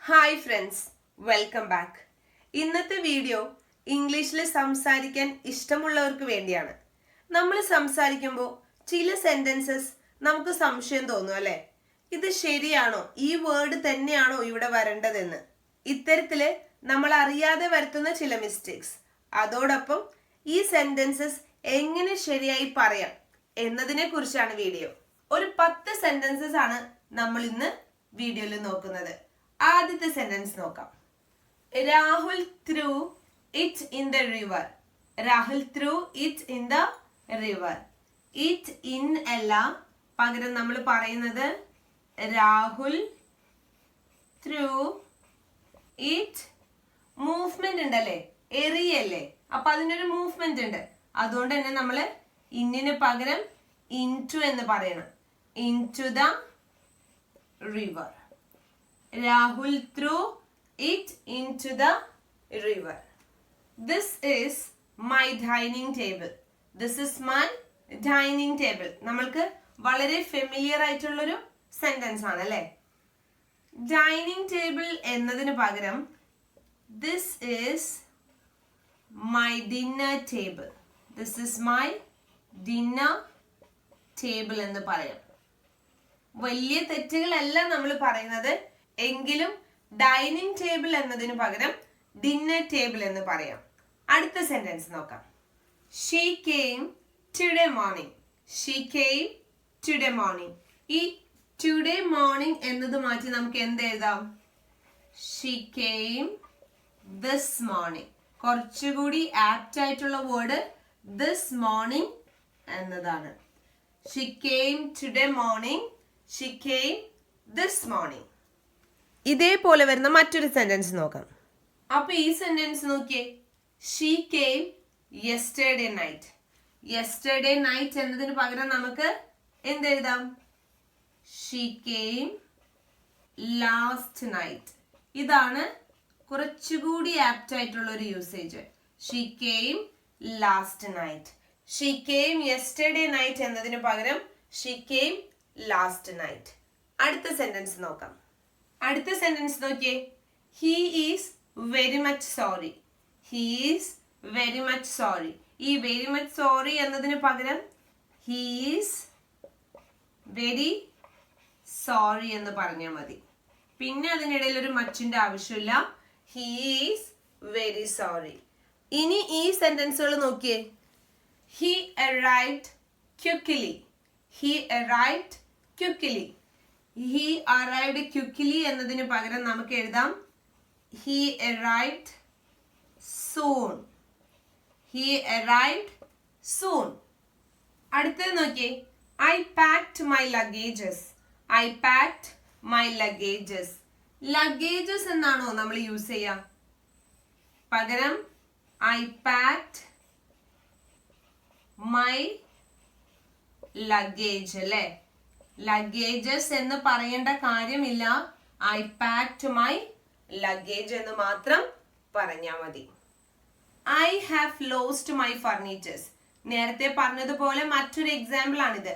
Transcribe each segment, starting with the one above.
Hi friends, welcome back. ഇന്നത്തെ video ഇംഗ്ലീഷിൽ സംസാരിക്കാൻ ഇഷ്ടമുള്ളവർക്ക് വേണ്ടിയാണ്. നമ്മൾ സംസാരിക്കുമ്പോൾ ചില സെന്റൻസസ് നമുക്ക് സംശയം തോന്നും അല്ലേ, ഇത് ശരിയാണോ, ഈ വേർഡ് തന്നെയാണോ ഇവിടെ വരേണ്ടതെന്ന്. ഇത്തരത്തില് നമ്മൾ അറിയാതെ വരുത്തുന്ന ചില മിസ്റ്റേക്സ്, അതോടൊപ്പം ഈ സെന്റൻസസ് എങ്ങനെ ശരിയായി പറയാം എന്നതിനെ കുറിച്ചാണ് വീഡിയോ. ഒരു 10 സെന്റൻസസ് ആണ് നമ്മൾ ഇന്ന് വീഡിയോയിൽ നോക്കുന്നത്. ആദ്യത്തെ സെന്റൻസ് നോക്കാം. Rahul through it in the river. Rahul through it in the river. It in അല്ല, പകരം നമ്മൾ പറയുന്നത് രാഹുൽ ത്രൂ ഇറ്റ്. മൂവ്മെന്റ് ഉണ്ടല്ലേ, എറിയല്ലേ, അപ്പൊ അതിനൊരു മൂവ്മെന്റ് ഉണ്ട്. അതുകൊണ്ട് തന്നെ നമ്മൾ ഇന്നിന് പകരം ഇൻടു എന്ന് പറയണം. Into the river. Rahul threw it into the river. This is my dining table. This is my dining table. നമ്മൾക്ക് വളരെ ഫെമിലിയർ ആയിട്ടുള്ളൊരു സെന്റൻസ് ആണ് അല്ലേ. ഡൈനിങ് ടേബിൾ എന്നതിന് പകരം this is my dinner table. This is my dinner table എന്ന് പറയാം. വലിയ തെറ്റുകളല്ല നമ്മൾ പറയുന്നത്, എങ്കിലും ഡൈനിങ് ടേബിൾ എന്നതിന് പകരം ഡിന്നർ ടേബിൾ എന്ന് പറയാം. അടുത്ത സെന്റൻസ് നോക്കാം. She came today morning. She came today morning. ഈ ടുഡേ മോർണിംഗ് എന്നത് മാറ്റി നമുക്ക് എന്ത് എഴുതാം? She came this morning. കുറച്ചുകൂടി ആപ്റ്റ് ആയിട്ടുള്ള വേർഡ് ദിസ് മോർണിംഗ് എന്നതാണ്. She came today morning. She came this morning. ഇതേപോലെ വരുന്ന മറ്റൊരു സെന്റൻസ് നോക്കാം. അപ്പൊ ഈ സെന്റൻസ് നോക്കിയേ. She came yesterday night. Yesterday night എന്നതിന് പകരം നമുക്ക് എന്തെഴുതാം? She came last night. ഇതാണ് കുറച്ചുകൂടി ആപ്റ്റ് ആയിട്ടുള്ള ഒരു usage. She came last night. She came yesterday night എന്നതിന് പകരം ഷീ കെയിം ലാസ്റ്റ് നൈറ്റ്. അടുത്ത സെന്റൻസ് നോക്കാം. അടുത്ത സെന്റൻസ് നോക്കിയേ. He is very much sorry. He is very much sorry. ഈ വെരി മച്ച് സോറി എന്നതിന് പകരം ഹി ഈസ് വെരി സോറി എന്ന് പറഞ്ഞാൽ മതി. പിന്നെ അതിനിടയിൽ ഒരു മച്ചിന്റെ ആവശ്യമില്ല. He is very sorry. ഇനി ഈ സെന്റൻസുകൾ നോക്കിയേ. He arrived quickly. He arrived quickly. He arrived quickly എന്നതിന് പകരം നമുക്ക് എഴുതാം he arrived soon. He arrived soon. അടുത്തത് നോക്കിയേ. I packed my luggages. I packed my luggages. Luggages എന്നാണോ നമ്മൾ യൂസ് ചെയ്യാം? പകരം I packed my luggage അല്ലേ. ലഗേജസ് എന്ന് പറയേണ്ട കാര്യമില്ല. ഐ പാക്ഡ് മൈ ലഗേജ് എന്ന് മാത്രം പറഞ്ഞാൽ മതി. I have lost my furnitures. നേരത്തെ പറഞ്ഞതുപോലെ മറ്റൊരു എക്സാമ്പിൾ ആണിത്.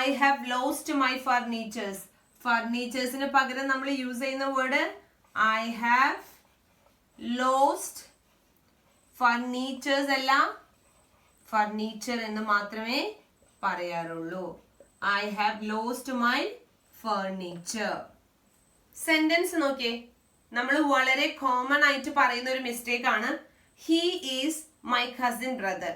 I have lost my furnitures. ഫർണിച്ചേഴ്സിന് പകരം നമ്മൾ യൂസ് ചെയ്യുന്ന word I have lost. Furnitures അല്ല, ഫർണിച്ചർ എന്ന് മാത്രമേ പറയാറുള്ളൂ. I have lost my furniture. Sentence നോക്കിയേ. നമ്മൾ വളരെ കോമൺ ആയിട്ട് പറയുന്ന ഒരു മിസ്റ്റേക്ക് ആണ് he is my cousin brother.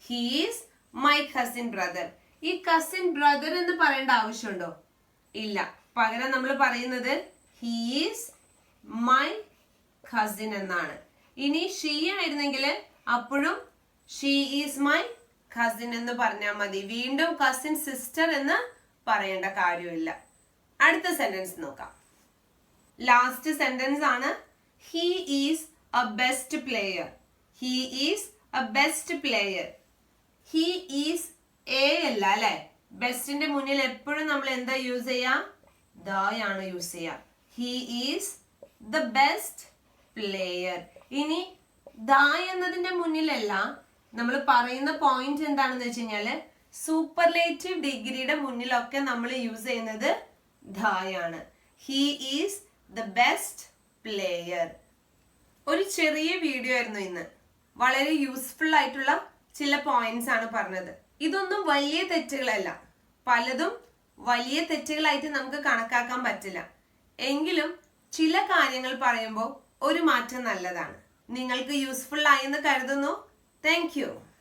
He is my cousin brother. ഈ കസിൻ ബ്രദർ എന്ന് പറയേണ്ട ആവശ്യമുണ്ടോ? ഇല്ല. പകരം നമ്മൾ പറയുന്നത് he is my cousin എന്നാണ്. ഇനി she ആയിരുന്നെങ്കിൽ അപ്പോഴും she is my കസിൻ എന്ന് പറഞ്ഞാൽ മതി. വീണ്ടും കസിൻ സിസ്റ്റർ എന്ന് പറയേണ്ട കാര്യമില്ല. അടുത്ത സെന്റൻസ് നോക്കാം. ലാസ്റ്റ് സെന്റൻസ് ആണ്. He is A best player. He is A best player. He is A അല്ല അല്ലെ. ബെസ്റ്റിന്റെ മുന്നിൽ എപ്പോഴും നമ്മൾ എന്താ യൂസ് ചെയ്യാ? ദ ആണ് യൂസ് ചെയ്യാ. He is the best player. ഇനി ദ എന്നതിന്റെ മുന്നിലല്ല, നമ്മൾ പറയുന്ന പോയിന്റ് എന്താണെന്ന് വെച്ച് കഴിഞ്ഞാല് സൂപ്പർലേറ്റീവ് ഡിഗ്രിയുടെ മുന്നിലൊക്കെ നമ്മൾ യൂസ് ചെയ്യുന്നത് ധായാണ്. He is the best player. ഒരു ചെറിയ വീഡിയോ ആയിരുന്നു ഇന്ന്. വളരെ യൂസ്ഫുൾ ആയിട്ടുള്ള ചില പോയിന്റ്സ് ആണ് പറഞ്ഞത്. ഇതൊന്നും വലിയ തെറ്റുകളല്ല. പലതും വലിയ തെറ്റുകളായിട്ട് നമുക്ക് കണക്കാക്കാൻ പറ്റില്ല. എങ്കിലും ചില കാര്യങ്ങൾ പറയുമ്പോൾ ഒരു മാറ്റം നല്ലതാണ്. നിങ്ങൾക്ക് യൂസ്ഫുൾ ആയി എന്ന് കരുതുന്നു. Thank you.